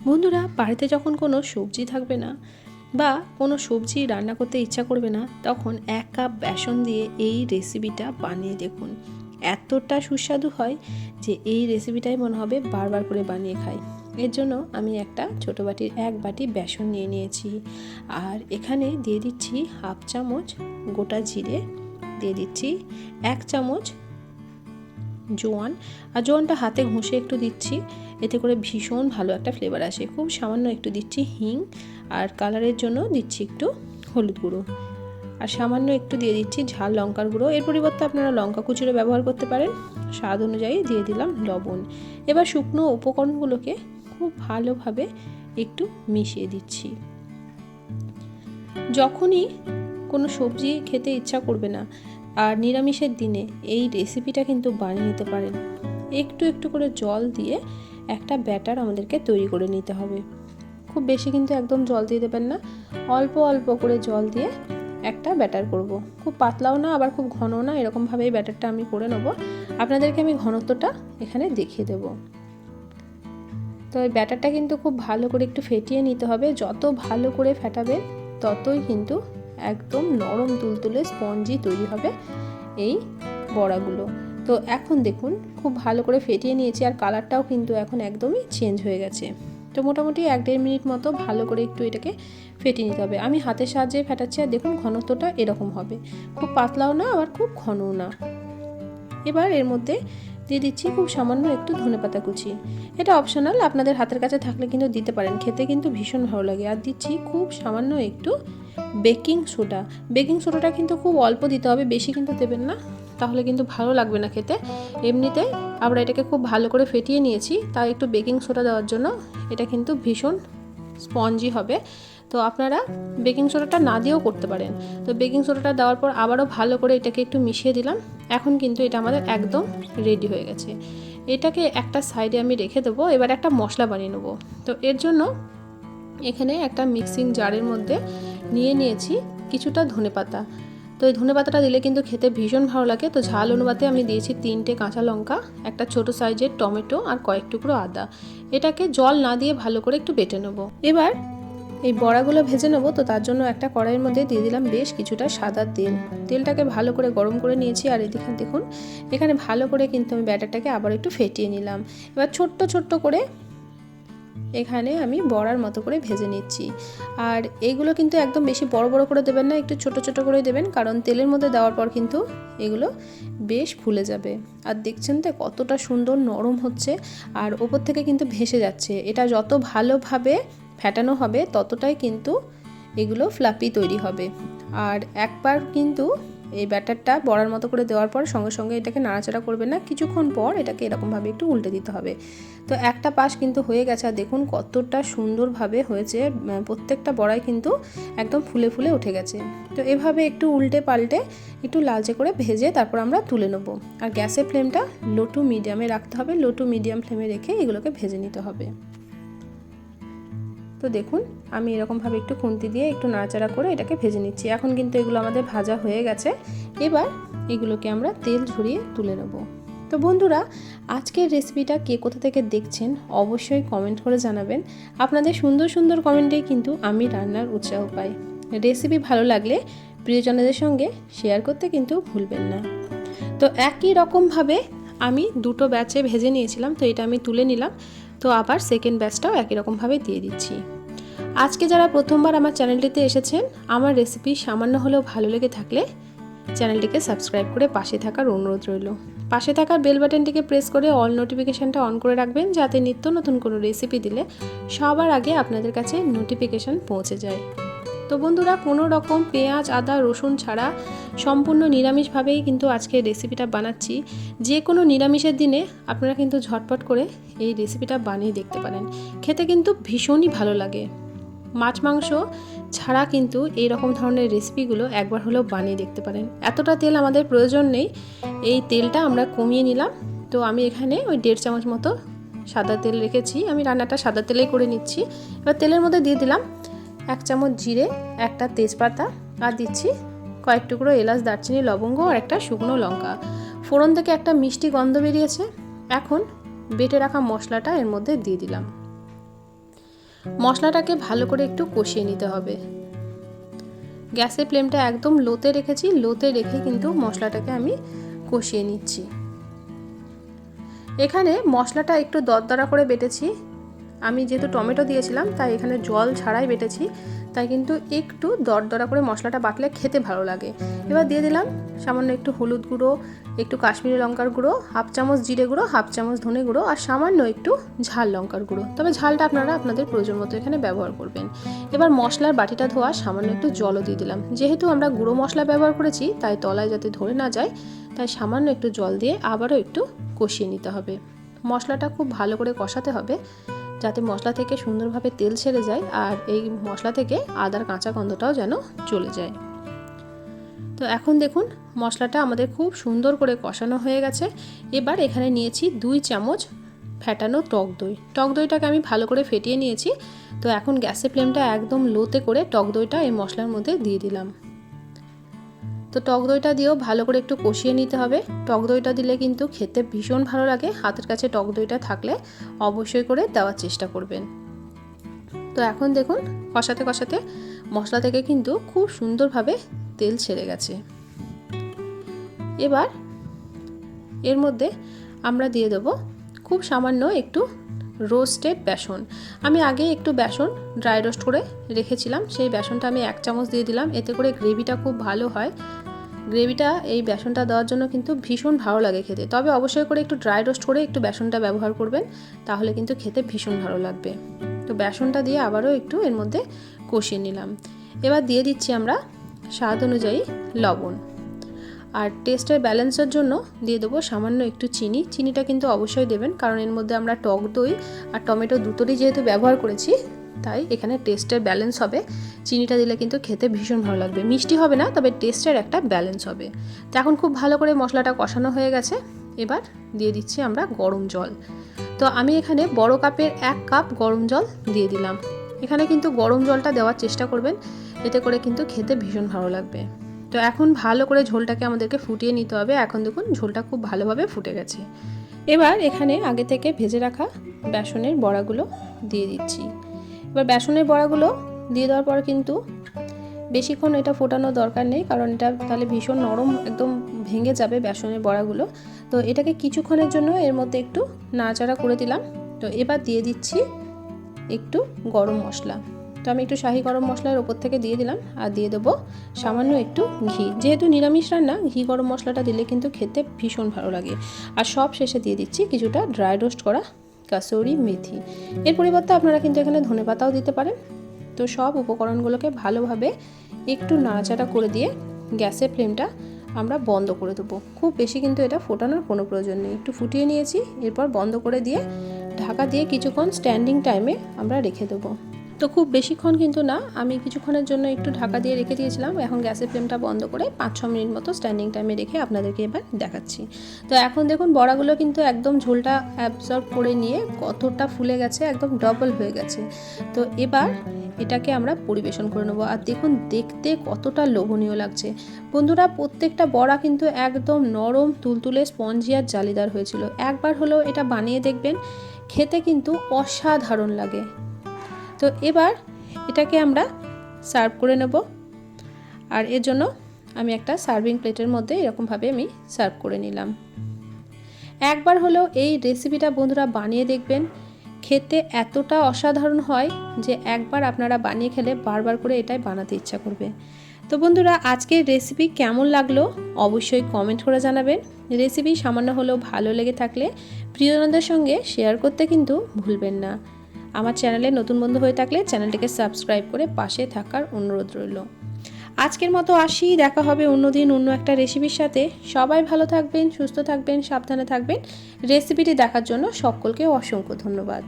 বন্ধুরা, বাড়িতে যখন কোনো সবজি থাকবে না বা কোনো সবজি রান্না করতে ইচ্ছা করবে না, তখন 1 কাপ বেসন দিয়ে এই রেসিপিটা বানিয়ে দেখুন। এতটা সুস্বাদু হয় যে এই রেসিপিটাই মনে হবে বারবার করে বানিয়ে খাই। এর জন্য আমি একটা ছোটো বাটির 1 বাটি বেসন নিয়ে নিয়েছি, আর এখানে দিয়ে দিচ্ছি 1/2 চামচ গোটা জিরে, দিয়ে দিচ্ছি 1 চামচ জোয়ান, আর জোয়ানটা হাতে ঘষে একটু দিচ্ছি, এতে করে ভীষণ ভালো একটা ফ্লেভার আসে। খুব সামান্য একটু দিচ্ছি হিং, আর কালারের জন্য দিচ্ছি একটু হলুদ গুঁড়ো, আর সামান্য একটু দিয়ে দিচ্ছি ঝাল লঙ্কার গুঁড়ো। এর পরিবর্তে আপনারা লঙ্কা কুচিরও ব্যবহার করতে পারেন। স্বাদ অনুযায়ী দিয়ে দিলাম লবণ। এবার শুকনো উপকরণগুলোকে খুব ভালোভাবে একটু মিশিয়ে দিচ্ছি। যখনই কোনো সবজি খেতে ইচ্ছা করবে না আর নিরামিষের দিনে এই রেসিপিটা কিন্তু বানিয়ে নিতে পারেন। একটু একটু করে জল দিয়ে একটা ব্যাটার আমাদেরকে তৈরি করে নিতে হবে। খুব বেশি কিন্তু একদম জল দিয়ে দেবেন না, অল্প অল্প করে জল দিয়ে একটা ব্যাটার করব। খুব পাতলাও না আবার খুব ঘনও না, এরকমভাবেই ব্যাটারটা আমি করে নেব। আপনাদেরকে আমি ঘনত্বটা এখানে দেখিয়ে দেব। তো এই ব্যাটারটা কিন্তু খুব ভালো করে একটু ফেটিয়ে নিতে হবে। যত ভালো করে ফেটাবেন ততই কিন্তু একদম নরম তুলতুলে স্পঞ্জি তৈরি হবে এই বড়াগুলো। তো এখন দেখুন খুব ভালো করে ফেটিয়ে নিয়েছি, আর কালারটাও কিন্তু এখন একদমই চেঞ্জ হয়ে গেছে। তো মোটামুটি 1-1.5 মিনিট মতো ভালো করে একটু এটাকে ফেটিয়ে নিতে হবে। আমি হাতের সাহায্যে ফেটাচ্ছি, আর দেখুন ঘনত্বটা এরকম হবে, খুব পাতলাও না আবার খুব ঘনও না। এবার এর মধ্যে দিয়ে দিচ্ছি খুব সামান্য একটু ধনেপাতা কুচি। এটা অপশনাল, আপনাদের হাতের কাছে থাকলে কিন্তু দিতে পারেন, খেতে কিন্তু ভীষণ ভালো লাগে। আর দিচ্ছি খুব সামান্য একটু বেকিং সোডা। বেকিং সোডাটা কিন্তু খুব অল্প দিতে হবে, বেশি কিন্তু দেবেন না, তাহলে কিন্তু ভালো লাগবে না খেতে। এমনিতে আমরা এটাকে খুব ভালো করে ফেটিয়ে নিয়েছি, তাই একটু বেকিং সোডা দেওয়ার জন্য এটা কিন্তু ভীষণ স্পঞ্জি হবে। তো আপনারা বেকিং সোডাটা না দিয়েও করতে পারেন। তো বেকিং সোডাটা দেওয়ার পর আবারও ভালো করে এটাকে একটু মিশিয়ে দিলাম। এখন কিন্তু এটা আমাদের একদম রেডি হয়ে গেছে। এটাকে একটা সাইডে আমি রেখে দেবো। এবার একটা মশলা বানিয়ে নেবো। তো এর জন্য এখানে একটা মিক্সিং জারের মধ্যে নিয়ে নিয়েছি কিছুটা ধনেপাতা। তো এই ধনেপাতাটা দিলে কিন্তু খেতে ভীষণ ভালো লাগে। তো ঝাল অনুপাতে আমি দিয়েছি 3টে কাঁচা লঙ্কা, একটা ছোট সাইজের টমেটো, আর কয়েক টুকরো আদা। এটাকে জল না দিয়ে ভালো করে একটু বেটে নেবো। এবার এই বড়াগুলো ভেজে নেবো। তো তার জন্য একটা কড়াইয়ের মধ্যে দিয়ে দিলাম বেশ কিছুটা সাদা তেল। তেলটাকে ভালো করে গরম করে নিয়েছি, আর এদিকে দেখুন এখানে ভালো করে কিন্তু আমি ব্যাটারটাকে আবার একটু ফেটিয়ে নিলাম। এবার ছোট্ট ছোট্ট করে এখানে আমি বড়ার মতো করে ভেজে নিচ্ছি। আর এইগুলো কিন্তু একদম বেশি বড় বড় করে দেবেন না, একটু ছোট ছোট করে দেবেন, কারণ তেলের মধ্যে দেওয়ার পর কিন্তু এগুলো বেশ ফুলে যাবে। আর দেখছেন তো কতটা সুন্দর নরম হচ্ছে, আর ওপর থেকে কিন্তু ভেসে যাচ্ছে। এটা যত ভালোভাবে ফেটানো হবে ততটাই কিন্তু এগুলো ফ্লাফি তৈরি হবে। আর একবার কিন্তু এই ব্যাটারটা বড়ার মতো করে দেওয়ার পর সঙ্গে সঙ্গে এটাকে নাড়াচাড়া করবেন না, কিছুক্ষণ পর এটাকে এরকমভাবে একটু উল্টে দিতে হবে। তো একটা পাশ কিন্তু হয়ে গেছে, আর দেখুন কতটা সুন্দরভাবে হয়েছে। প্রত্যেকটা বড়াই কিন্তু একদম ফুলে ফুলে উঠে গেছে। তো এভাবে একটু উল্টে পাল্টে একটু লালচে করে ভেজে তারপর আমরা তুলে নেব। আর গ্যাসের ফ্লেমটা লো টু মিডিয়ামে রাখতে হবে। লো টু মিডিয়াম ফ্লেমে রেখে এগুলোকে ভেজে নিতে হবে। তো দেখুন আমি এরকমভাবে একটু খুন্তি দিয়ে একটু নাড়াচাড়া করে এটাকে ভেজে নিচ্ছি। এখন কিন্তু এগুলো আমাদের ভাজা হয়ে গেছে। এবার এগুলোকে আমরা তেল ঝরিয়ে তুলে নেব। তো বন্ধুরা, আজকের রেসিপিটা কে কোথা থেকে দেখছেন অবশ্যই কমেন্ট করে জানাবেন। আপনাদের সুন্দর সুন্দর কমেন্টেই কিন্তু আমি রান্নার উৎসাহ পাই। রেসিপি ভালো লাগলে প্রিয়জনদের সঙ্গে শেয়ার করতে কিন্তু ভুলবেন না। তো একই রকমভাবে আমি দুটো ব্যাচে ভেজে নিয়েছিলাম, তো এটা আমি তুলে নিলাম। তো আবার সেকেন্ড ব্যাচটাও একই রকমভাবে দিয়ে দিচ্ছি। আজকে যারা প্রথমবার আমার চ্যানেলটিতে এসেছেন, আমার রেসিপি সামান্য হলেও ভালো লেগে থাকলে চ্যানেলটিকে সাবস্ক্রাইব করে পাশে থাকার অনুরোধ রইল। পাশে থাকার বেল বাটনটিকে প্রেস করে অল নোটিফিকেশানটা অন করে রাখবেন, যাতে নিত্য নতুন কোনো রেসিপি দিলে সবার আগে আপনাদের কাছে নোটিফিকেশান পৌঁছে যায়। তো বন্ধুরা, কোনো রকম পেঁয়াজ আদা রসুন ছাড়া সম্পূর্ণ নিরামিষভাবেই কিন্তু আজকে রেসিপিটা বানাচ্ছি। যে কোনো নিরামিষের দিনে আপনারা কিন্তু ঝটপট করে এই রেসিপিটা বানিয়ে দেখতে পারেন। খেতে কিন্তু ভীষণই ভালো লাগে। মাছ মাংস ছাড়া কিন্তু এই রকম ধরনের রেসিপিগুলো একবার হলেও বানিয়ে দেখতে পারেন। এতটা তেল আমাদের প্রয়োজন নেই, এই তেলটা আমরা কমিয়ে নিলাম। তো আমি এখানে ওই 1.5 চামচ মতো সাদা তেল রেখেছি। আমি রান্নাটা সাদা তেলেই করে নিচ্ছি। এবার তেলের মধ্যে দিয়ে দিলাম 1 চামচ জিরে, একটা তেজপাতা, আর দিচ্ছি কয়েক টুকরো এলাচ, দারচিনি, লবঙ্গ, আর একটা শুকনো লঙ্কা। ফোড়ন থেকে একটা মিষ্টি গন্ধ বেরিয়েছে। এখন বেটে রাখা মশলাটা এর মধ্যে দিয়ে দিলাম। মশলাটাকে ভালো করে একটু কষিয়ে নিতে হবে। গ্যাসের ফ্লেমটা একদম লোতে রেখেছি, লোতে রেখে কিন্তু মশলাটাকে আমি কষিয়ে নিচ্ছি। এখানে মশলাটা একটু দরদরা করে বেটেছি, আমি যেহেতু টমেটো দিয়েছিলাম তাই এখানে জল ছাড়াই বেটেছি, তাই কিন্তু একটু দরদরা করে মশলাটা বাটলে খেতে ভালো লাগে। এবার দিয়ে দিলাম সামান্য একটু হলুদ গুঁড়ো, একটু কাশ্মীরি লঙ্কার গুঁড়ো, হাফ চামচ জিরে গুঁড়ো, হাফ চামচ ধনে গুঁড়ো আর সামান্য একটু ঝাল লঙ্কার গুঁড়ো, তবে ঝালটা আপনারা আপনাদের প্রয়োজন মতো এখানে ব্যবহার করবেন। এবার মশলার বাটিটা ধোয়া সামান্য একটু জলও দিয়ে দিলাম, যেহেতু আমরা গুঁড়ো মশলা ব্যবহার করেছি তাই তলায় যাতে ধরে না যায়, তাই সামান্য একটু জল দিয়ে আবারও একটু কষিয়ে নিতে হবে। মশলাটা খুব ভালো করে কষাতে হবে যাতে মশলা থেকে সুন্দরভাবে তেল ছেড়ে যায় আর এই মশলা থেকে আদার কাঁচা গন্ধটাও যেন চলে যায়। তো এখন দেখুন মশলাটা আমাদের খুব সুন্দর করে কষানো হয়ে গেছে। এবার এখানে নিয়েছি 2 চামচ ফেটানো টক দই। টক দইটাকে আমি ভালো করে ফেটিয়ে নিয়েছি। তো এখন গ্যাসের ফ্লেমটা একদম লোতে করে টক দইটা এই মশলার মধ্যে দিয়ে দিলাম। তো টক দইটা দিয়েও ভালো করে একটু কষিয়ে নিতে হবে। টক দইটা দিলে কিন্তু খেতে ভীষণ ভালো লাগে, হাতের কাছে টক দইটা থাকলে অবশ্যই করে দেওয়ার চেষ্টা করবেন। তো এখন দেখুন কষাতে কষাতে মশলা থেকে কিন্তু খুব সুন্দরভাবে তেল ছেড়ে গেছে। এবার এর মধ্যে আমরা দিয়ে দেবো খুব সামান্য একটু রোস্টেড বেসন। আমি আগে একটু বেসন ড্রাই রোস্ট করে রেখেছিলাম, সেই বেসনটা আমি 1 চামচ দিয়ে দিলাম। এতে করে গ্রেভিটা খুব ভালো হয়। গ্রেভিটা এই বেসনটা দেওয়ার জন্য কিন্তু ভীষণ ভালো লাগে খেতে, তবে অবশ্যই করে একটু ড্রাই রোস্ট করে একটু বেসনটা ব্যবহার করবেন, তাহলে কিন্তু খেতে ভীষণ ভালো লাগবে। তো বেসনটা দিয়ে আবারও একটু এর মধ্যে কষিয়ে নিলাম। এবার দিয়ে দিচ্ছি আমরা স্বাদ অনুযায়ী লবণ, আর টেস্টের ব্যালেন্সের জন্য দিয়ে দেবো সামান্য একটু চিনি। চিনিটা কিন্তু অবশ্যই দেবেন, কারণ এর মধ্যে আমরা টক দই আর টমেটো দুটোরই যেহেতু ব্যবহার করেছি, তাই এখানে টেস্টের ব্যালেন্স হবে। চিনিটা দিলে কিন্তু খেতে ভীষণ ভালো লাগবে, মিষ্টি হবে না, তবে টেস্টের একটা ব্যালেন্স হবে। তো এখন খুব ভালো করে মশলাটা কষানো হয়ে গেছে। এবার দিয়ে দিচ্ছি আমরা গরম জল। তো আমি এখানে বড় কাপের 1 কাপ গরম জল দিয়ে দিলাম। এখানে কিন্তু গরম জলটা দেওয়ার চেষ্টা করবেন, এতে করে কিন্তু খেতে ভীষণ ভালো লাগবে। তো এখন ভালো করে ঝোলটাকে আমাদেরকে ফুটিয়ে নিতে হবে। এখন দেখুন ঝোলটা খুব ভালোভাবে ফুটে গেছে। এবার এখানে আগে থেকে ভেজে রাখা বেসনের বড়াগুলো দিয়ে দিচ্ছি। এবার বেসনের বড়াগুলো দিয়ে দেওয়ার পর কিন্তু বেশিক্ষণ এটা ফোটানোর দরকার নেই, কারণ এটা তাহলে ভীষণ নরম একদম ভেঙে যাবে বেসনের বড়াগুলো। তো এটাকে কিছুক্ষণের জন্য এর মধ্যে একটু নাড়াচাড়া করে দিলাম। তো এবার দিয়ে দিচ্ছি একটু গরম মশলা। তো আমি একটু শাহি গরম মশলার ওপর থেকে দিয়ে দিলাম, আর দিয়ে দেবো সামান্য একটু ঘি। যেহেতু নিরামিষ রান্না, ঘি গরম মশলাটা দিলে কিন্তু খেতে ভীষণ ভালো লাগে। আর সব শেষে দিয়ে দিচ্ছি কিছুটা ড্রাই রোস্ট করা কাসুরি মেথি। এর পরিবর্তে আপনারা কিন্তু এখানে ধনেপাতাও দিতে পারেন। তো সব উপকরণগুলোকে ভালোভাবে একটু নাড়াচাড়া করে দিয়ে গ্যাসের ফ্লেমটা আমরা বন্ধ করে দেবো। খুব বেশি কিন্তু এটা ফোটানোর কোনো প্রয়োজন নেই। একটু ফুটিয়ে নিয়েছি, এরপর বন্ধ করে দিয়ে ঢাকা দিয়ে কিছুক্ষণ স্ট্যান্ডিং টাইমে আমরা রেখে দেবো। তো খুব বেশিক্ষণ কিন্তু না, আমি কিছুক্ষণের জন্য একটু ঢাকা দিয়ে রেখে দিয়েছিলাম। এখন গ্যাসের ফ্লেমটা বন্ধ করে 5-6 মিনিট মতো স্ট্যান্ডিং টাইমে রেখে আপনাদেরকে এবার দেখাচ্ছি। তো এখন দেখুন বড়াগুলো কিন্তু একদম ঝোলটা অ্যাবজর্ব করে নিয়ে কতটা ফুলে গেছে, একদম ডবল হয়ে গেছে। তো এবার এটাকে আমরা পরিবেশন করে নেবো। আর দেখুন দেখতে কতটা লোভনীয় লাগছে। বন্ধুরা, প্রত্যেকটা বড়া কিন্তু একদম নরম তুলতুলে স্পঞ্জি আর জালিদার হয়েছিল। একবার হলেও এটা বানিয়ে দেখবেন, খেতে কিন্তু অসাধারণ লাগে। তো এবার এটাকে আমরা সার্ভ করে নেব। আর এর জন্য আমি একটা সার্ভিং প্লেটের মধ্যে এরকমভাবে আমি সার্ভ করে নিলাম। একবার হলেও এই রেসিপিটা বন্ধুরা বানিয়ে দেখবেন, খেতে এতটা অসাধারণ হয় যে একবার আপনারা বানিয়ে খেলে বারবার করে এটাই বানাতে ইচ্ছা করবে। তো বন্ধুরা, আজকের রেসিপি কেমন লাগলো অবশ্যই কমেন্ট করে জানাবেন। রেসিপি সামান্য হলেও ভালো লেগে থাকলে প্রিয়জনদের সঙ্গে শেয়ার করতে কিন্তু ভুলবেন না। আমার চ্যানেলে নতুন বন্ধু হয়ে থাকলে চ্যানেলটিকে সাবস্ক্রাইব করে পাশে থাকার অনুরোধ রইল। আজকের মতো আসি, দেখা হবে অন্যদিন অন্য একটা রেসিপির সাথে। সবাই ভালো থাকবেন, সুস্থ থাকবেন, সাবধানে থাকবেন। রেসিপিটি দেখার জন্য সকলকে অসংখ্য ধন্যবাদ।